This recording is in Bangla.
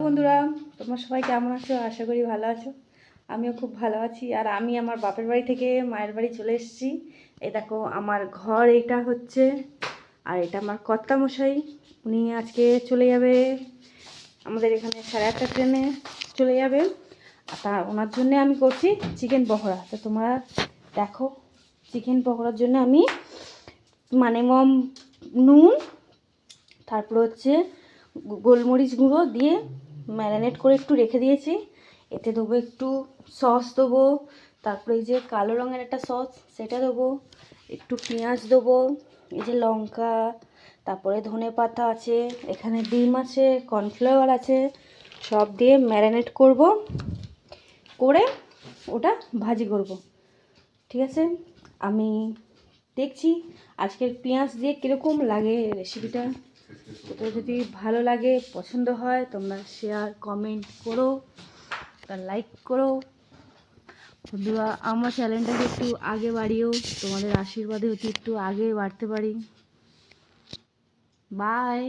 বন্ধুরা, তোমরা সবাই কেমন আছো? আশা করি ভালো আছো। আমিও খুব ভালো আছি। আর আমি আমার বাপের বাড়ি থেকে মায়ের বাড়ি চলে এসেছি। এই দেখো আমার ঘর এটা হচ্ছে, আর এটা আমার কর্তামশাই। উনি আজকে চলে যাবে আমাদের এখানে 8:30 ট্রেনে চলে যাবে। তা ওনার জন্য আমি করছি চিকেন পকোড়া। তো তোমরা দেখো, চিকেন পকোড়ার জন্য আমি মানে নুন, তারপর হচ্ছে গোলমরিচ গুঁড়ো দিয়ে ম্যারিনেট করে একটু রেখে দিয়েছি। এতে দেবো একটু সস দেবো, তারপরে এই যে কালো রঙের একটা সস সেটা দেবো, একটু পেঁয়াজ দেবো, এই যে লঙ্কা, তারপরে ধনে পাতা আছে, এখানে ডিম আছে, কর্নফ্লাওয়ার আছে, সব দিয়ে ম্যারিনেট করব, করে ওটা ভাজি করব। ঠিক আছে, আমি দেখছি আজকের পেঁয়াজ দিয়ে কীরকম লাগে রেসিপিটা। তো যদি ভালো লাগে, পছন্দ হয়, তোমরা শেয়ার কমেন্ট করো, লাইক করো। বন্ধুরা, আমার চ্যানেলটাকে একটু আগে বাড়িও, তোমাদের আশীর্বাদে হচ্ছে একটু আগে বাড়তে পারি। বাই।